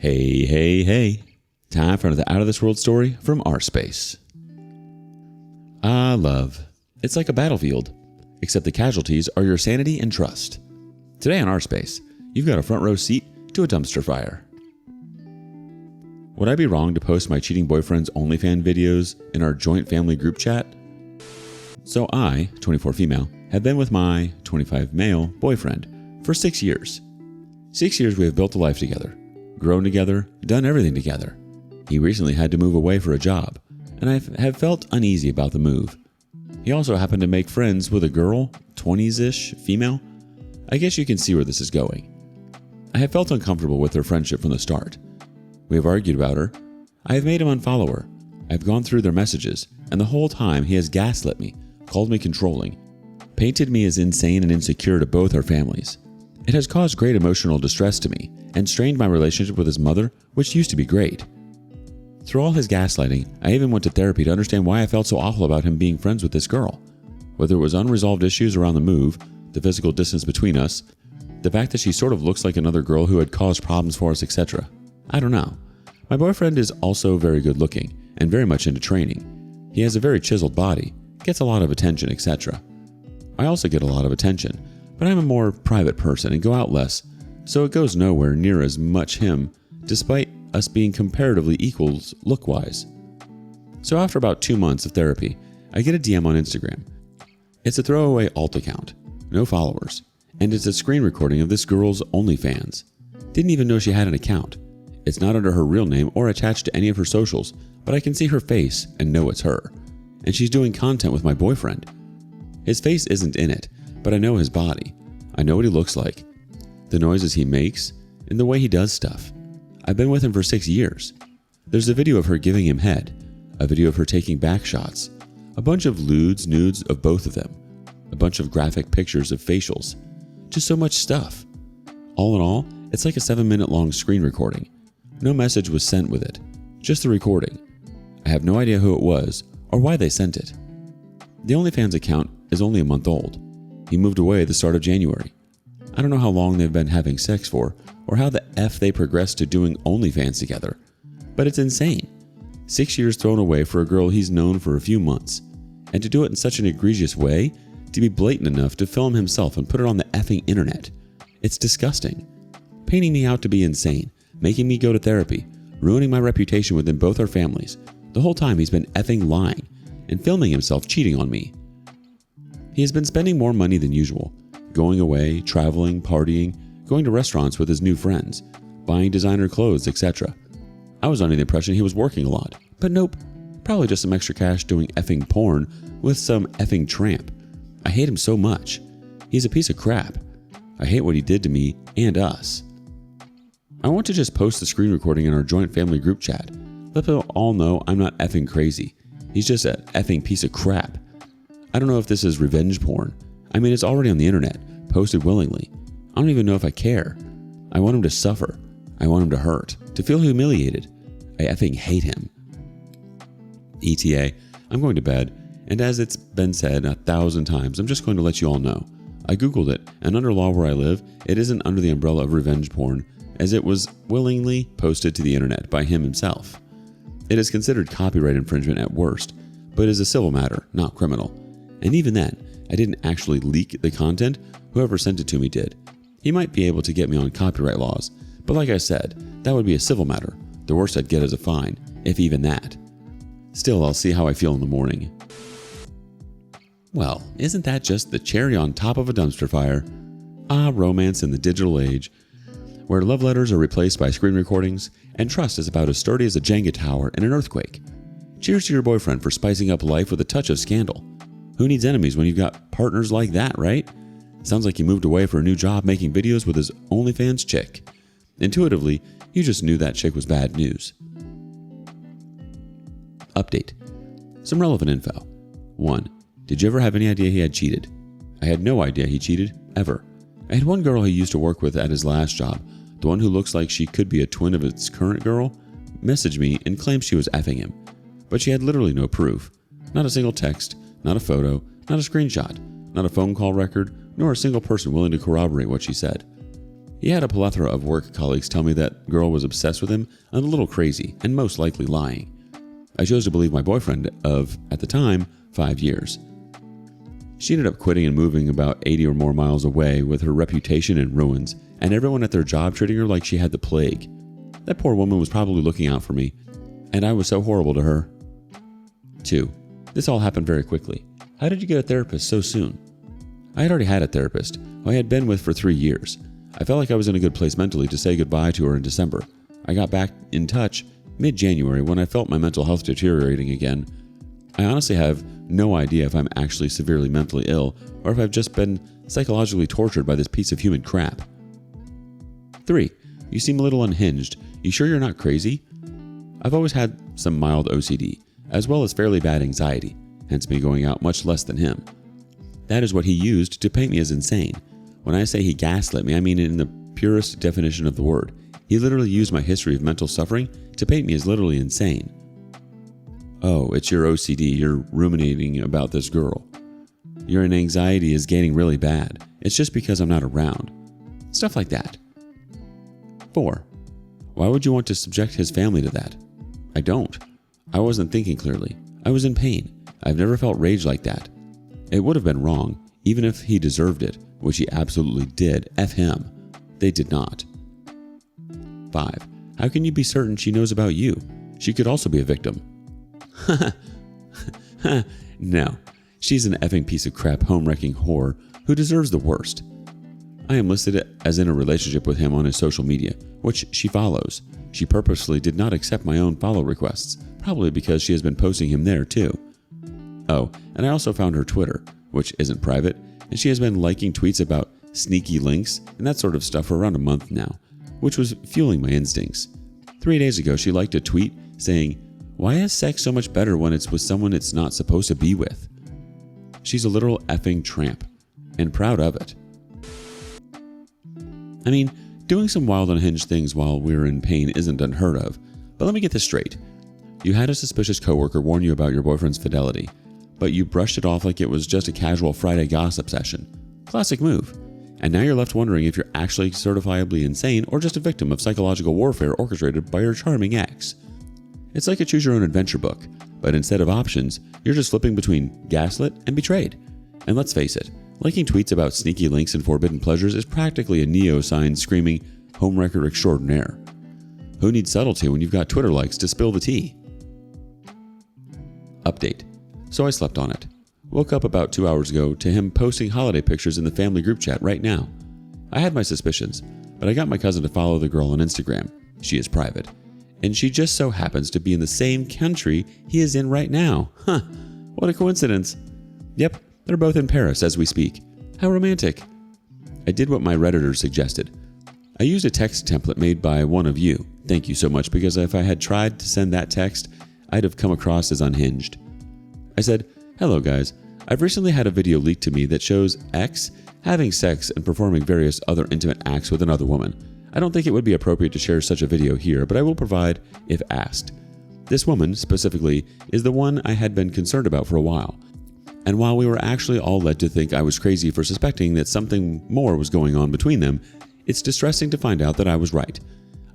Hey, hey, hey. Time for another Out of This World story from rSpace. Love. It's like a battlefield, except the casualties are your sanity and trust. Today on rSpace, you've got a front row seat to a dumpster fire. Would I be wrong to post my cheating boyfriend's OnlyFans videos in our joint family group chat? So I, 24 female, have been with my 25 male boyfriend for 6 years. 6 years we have built a life together, grown together, done everything together. He recently had to move away for a job, and I have felt uneasy about the move. He also happened to make friends with a girl, 20s-ish female. I guess you can see where this is going. I have felt uncomfortable with their friendship from the start. We have argued about her. I have made him unfollow her. I have gone through their messages, and the whole time he has gaslit me, called me controlling, painted me as insane and insecure to both our families. It has caused great emotional distress to me and strained my relationship with his mother, which used to be great. Through all his gaslighting, I even went to therapy to understand why I felt so awful about him being friends with this girl. Whether it was unresolved issues around the move, the physical distance between us, the fact that she sort of looks like another girl who had caused problems for us, etc. I don't know. My boyfriend is also very good looking and very much into training. He has a very chiseled body, gets a lot of attention, etc. I also get a lot of attention, but I'm a more private person and go out less, so it goes nowhere near as much him, despite us being comparatively equals look-wise. So after about 2 months of therapy, I get a DM on Instagram. It's a throwaway alt account, no followers, and it's a screen recording of this girl's OnlyFans. Didn't even know she had an account. It's not under her real name or attached to any of her socials, but I can see her face and know it's her. And she's doing content with my boyfriend. His face isn't in it, but I know his body. I know what he looks like, the noises he makes, and the way he does stuff. I've been with him for 6 years. There's a video of her giving him head, a video of her taking back shots, a bunch of nudes of both of them, a bunch of graphic pictures of facials. Just so much stuff. All in all, it's like a 7-minute long screen recording. No message was sent with it, just the recording. I have no idea who it was or why they sent it. The OnlyFans account is only a month old. He moved away at the start of January. I don't know how long they've been having sex for or how the F they progressed to doing OnlyFans together, but it's insane. 6 years thrown away for a girl he's known for a few months, and to do it in such an egregious way, to be blatant enough to film himself and put it on the effing internet. It's disgusting. Painting me out to be insane, making me go to therapy, ruining my reputation within both our families. The whole time he's been effing lying and filming himself cheating on me. He has been spending more money than usual, going away, traveling, partying, going to restaurants with his new friends, buying designer clothes, etc. I was under the impression he was working a lot, but nope, probably just some extra cash doing effing porn with some effing tramp. I hate him so much. He's a piece of crap. I hate what he did to me and us. I want to just post the screen recording in our joint family group chat. Let them all know I'm not effing crazy. He's just an effing piece of crap. I don't know if this is revenge porn. I mean, it's already on the internet, posted willingly. I don't even know if I care. I want him to suffer. I want him to hurt, to feel humiliated. I effing hate him. ETA, I'm going to bed, and as it's been said 1,000 times, I'm just going to let you all know. I googled it, and under law where I live, it isn't under the umbrella of revenge porn, as it was willingly posted to the internet by him himself. It is considered copyright infringement at worst, but is a civil matter, not criminal. And even then, I didn't actually leak the content, whoever sent it to me did. He might be able to get me on copyright laws, but like I said, that would be a civil matter. The worst I'd get is a fine, if even that. Still, I'll see how I feel in the morning. Well, isn't that just the cherry on top of a dumpster fire? Romance in the digital age, where love letters are replaced by screen recordings, and trust is about as sturdy as a Jenga tower in an earthquake. Cheers to your boyfriend for spicing up life with a touch of scandal. Who needs enemies when you've got partners like that, right? Sounds like he moved away for a new job making videos with his OnlyFans chick. Intuitively, you just knew that chick was bad news. Update. Some relevant info. 1. Did you ever have any idea he had cheated? I had no idea he cheated, ever. I had one girl he used to work with at his last job, the one who looks like she could be a twin of his current girl, message me and claim she was effing him. But she had literally no proof. Not a single text, not a photo, not a screenshot, not a phone call record, nor a single person willing to corroborate what she said. He had a plethora of work colleagues tell me that girl was obsessed with him and a little crazy, and most likely lying. I chose to believe my boyfriend of, at the time, 5 years. She ended up quitting and moving about 80 or more miles away with her reputation in ruins, and everyone at their job treating her like she had the plague. That poor woman was probably looking out for me, and I was so horrible to her. 2. This all happened very quickly. How did you get a therapist so soon? I had already had a therapist, who I had been with for 3 years. I felt like I was in a good place mentally to say goodbye to her in December. I got back in touch mid-January when I felt my mental health deteriorating again. I honestly have no idea if I'm actually severely mentally ill or if I've just been psychologically tortured by this piece of human crap. 3. You seem a little unhinged. You sure you're not crazy? I've always had some mild OCD, as well as fairly bad anxiety, hence me going out much less than him. That is what he used to paint me as insane. When I say he gaslit me, I mean it in the purest definition of the word. He literally used my history of mental suffering to paint me as literally insane. Oh, it's your OCD. You're ruminating about this girl. Your anxiety is getting really bad. It's just because I'm not around. Stuff like that. 4. Why would you want to subject his family to that? I don't. I wasn't thinking clearly. I was in pain. I've never felt rage like that. It would have been wrong, even if he deserved it, which he absolutely did. F him. They did not. 5. How can you be certain she knows about you? She could also be a victim. No. She's an effing piece of crap home-wrecking whore who deserves the worst. I am listed as in a relationship with him on his social media, which she follows. She purposely did not accept my own follow requests, probably because she has been posting him there too. Oh, and I also found her Twitter, which isn't private, and she has been liking tweets about sneaky links and that sort of stuff for around a month now, which was fueling my instincts. 3 days ago, she liked a tweet saying, "Why is sex so much better when it's with someone it's not supposed to be with?" She's a literal effing tramp, and proud of it. I mean, doing some wild unhinged things while we're in pain isn't unheard of, but let me get this straight. You had a suspicious coworker warn you about your boyfriend's fidelity, but you brushed it off like it was just a casual Friday gossip session. Classic move. And now you're left wondering if you're actually certifiably insane or just a victim of psychological warfare orchestrated by your charming ex. It's like a choose-your-own-adventure book, but instead of options, you're just flipping between gaslit and betrayed. And let's face it, liking tweets about sneaky links and forbidden pleasures is practically a Neo sign screaming, "Homewrecker extraordinaire." Who needs subtlety when you've got Twitter likes to spill the tea? Update. So I slept on it. Woke up about 2 hours ago to him posting holiday pictures in the family group chat right now. I had my suspicions, but I got my cousin to follow the girl on Instagram. She is private. And she just so happens to be in the same country he is in right now. Huh, what a coincidence. Yep, they're both in Paris as we speak. How romantic. I did what my Redditor suggested. I used a text template made by one of you. Thank you so much, because if I had tried to send that text, I'd have come across as unhinged. I said, "Hello guys, I've recently had a video leaked to me that shows X having sex and performing various other intimate acts with another woman. I don't think it would be appropriate to share such a video here, but I will provide if asked. This woman, specifically, is the one I had been concerned about for a while. And while we were actually all led to think I was crazy for suspecting that something more was going on between them, it's distressing to find out that I was right.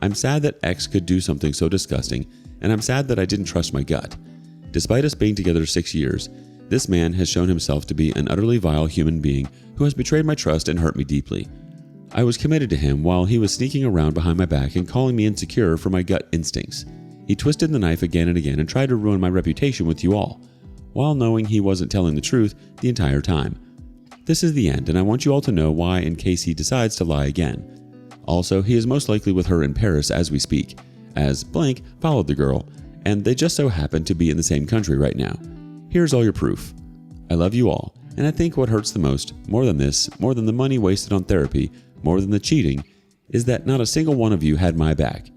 I'm sad that X could do something so disgusting, and I'm sad that I didn't trust my gut. Despite us being together 6 years, this man has shown himself to be an utterly vile human being who has betrayed my trust and hurt me deeply. I was committed to him while he was sneaking around behind my back and calling me insecure for my gut instincts. He twisted the knife again and again and tried to ruin my reputation with you all, while knowing he wasn't telling the truth the entire time. This is the end, and I want you all to know why in case he decides to lie again. Also, he is most likely with her in Paris as we speak, as blank followed the girl, and they just so happen to be in the same country right now. Here's all your proof. I love you all, and I think what hurts the most, more than this, more than the money wasted on therapy, more than the cheating, is that not a single one of you had my back.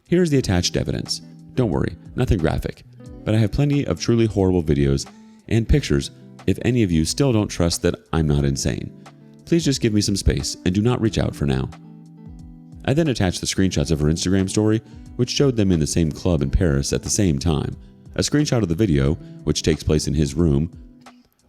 Here's the attached evidence. Don't worry, nothing graphic, but I have plenty of truly horrible videos and pictures if any of you still don't trust that I'm not insane. Please just give me some space and do not reach out for now. I then attached the screenshots of her Instagram story, which showed them in the same club in Paris at the same time, a screenshot of the video, which takes place in his room,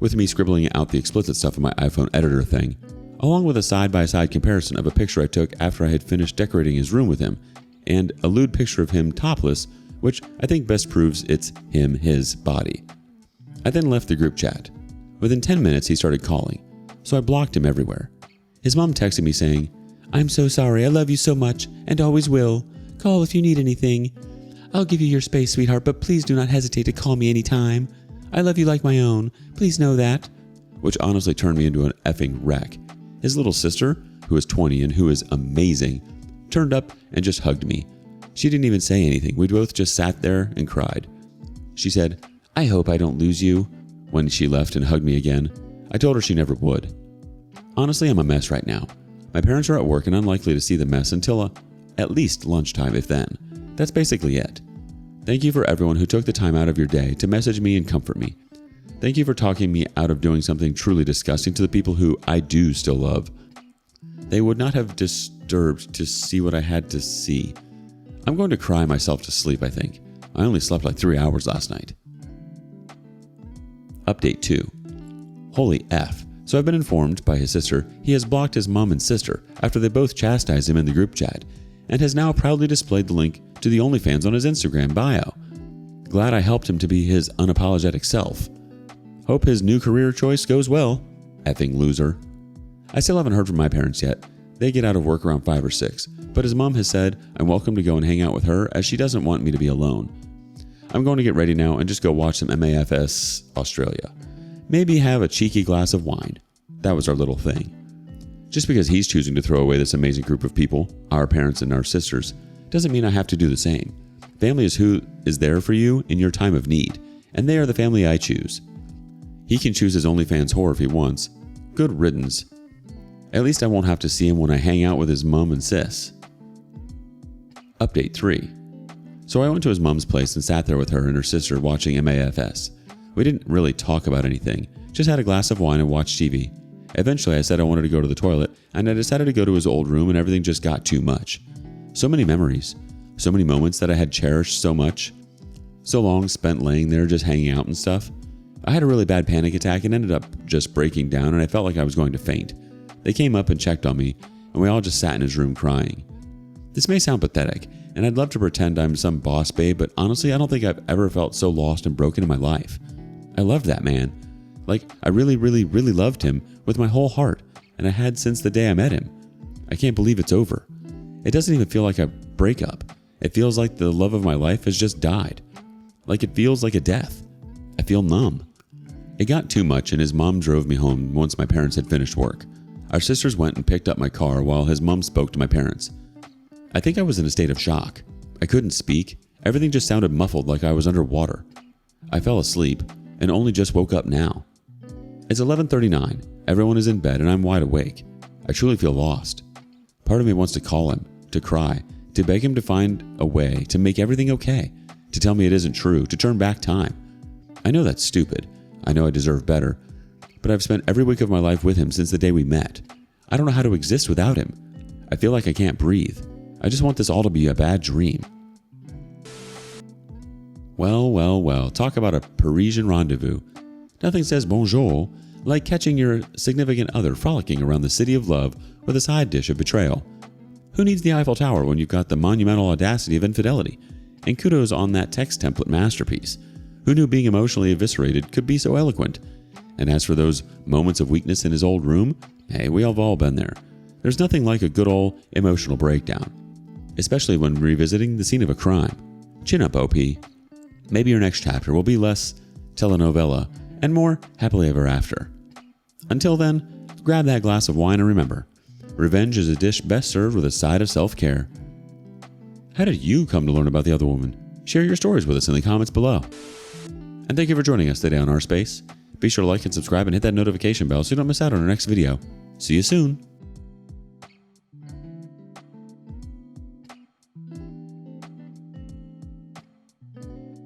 with me scribbling out the explicit stuff in my iPhone editor thing, along with a side-by-side comparison of a picture I took after I had finished decorating his room with him, and a lewd picture of him topless, which I think best proves it's his body. I then left the group chat. Within 10 minutes, he started calling, so I blocked him everywhere. His mom texted me saying, "I'm so sorry, I love you so much, and always will. Call if you need anything. I'll give you your space, sweetheart, but please do not hesitate to call me anytime. I love you like my own, please know that." Which honestly turned me into an effing wreck. His little sister, who is 20 and who is amazing, turned up and just hugged me. She didn't even say anything, we both just sat there and cried. She said, "I hope I don't lose you," when she left and hugged me again. I told her she never would. Honestly, I'm a mess right now. My parents are at work and unlikely to see the mess until at least lunchtime, if then. That's basically it. Thank you for everyone who took the time out of your day to message me and comfort me. Thank you for talking me out of doing something truly disgusting to the people who I do still love. They would not have disturbed to see what I had to see. I'm going to cry myself to sleep, I think. I only slept like 3 hours last night. Update 2. Holy F. So I've been informed by his sister he has blocked his mom and sister after they both chastised him in the group chat, and has now proudly displayed the link to the OnlyFans on his Instagram bio. Glad I helped him to be his unapologetic self. Hope his new career choice goes well. Effing loser. I still haven't heard from my parents yet. They get out of work around 5 or 6, but his mom has said I'm welcome to go and hang out with her as she doesn't want me to be alone. I'm going to get ready now and just go watch some MAFS Australia. Maybe have a cheeky glass of wine. That was our little thing. Just because he's choosing to throw away this amazing group of people, our parents and our sisters, doesn't mean I have to do the same. Family is who is there for you in your time of need, and they are the family I choose. He can choose his OnlyFans whore if he wants. Good riddance. At least I won't have to see him when I hang out with his mom and sis. Update 3. So I went to his mom's place and sat there with her and her sister watching MAFS. We didn't really talk about anything, just had a glass of wine and watched TV. Eventually I said I wanted to go to the toilet, and I decided to go to his old room, and everything just got too much. So many memories, so many moments that I had cherished so much. So long spent laying there just hanging out and stuff. I had a really bad panic attack and ended up just breaking down, and I felt like I was going to faint. They came up and checked on me, and we all just sat in his room crying. This may sound pathetic, and I'd love to pretend I'm some boss babe, but honestly I don't think I've ever felt so lost and broken in my life. I loved that man. Like, I really, really, really loved him with my whole heart, and I had since the day I met him. I can't believe it's over. It doesn't even feel like a breakup. It feels like the love of my life has just died. Like it feels like a death. I feel numb. It got too much, and his mom drove me home once my parents had finished work. Our sisters went and picked up my car while his mom spoke to my parents. I think I was in a state of shock. I couldn't speak. Everything just sounded muffled like I was underwater. I fell asleep and only just woke up now. It's 11:39. Everyone is in bed and I'm wide awake. I truly feel lost. Part of me wants to call him, to cry, to beg him to find a way to make everything okay, to tell me it isn't true, to turn back time. I know that's stupid. I know I deserve better. But I've spent every week of my life with him since the day we met. I don't know how to exist without him. I feel like I can't breathe. I just want this all to be a bad dream. Well, well, well, talk about a Parisian rendezvous. Nothing says bonjour like catching your significant other frolicking around the city of love with a side dish of betrayal. Who needs the Eiffel Tower when you've got the monumental audacity of infidelity? And kudos on that text template masterpiece. Who knew being emotionally eviscerated could be so eloquent? And as for those moments of weakness in his old room, hey, we have all been there. There's nothing like a good old emotional breakdown, especially when revisiting the scene of a crime. Chin up, OP. Maybe your next chapter will be less telenovela and more happily ever after. Until then, grab that glass of wine and remember, revenge is a dish best served with a side of self-care. How did you come to learn about the other woman? Share your stories with us in the comments below. And thank you for joining us today on rSpace. Be sure to like and subscribe and hit that notification bell so you don't miss out on our next video. See you soon.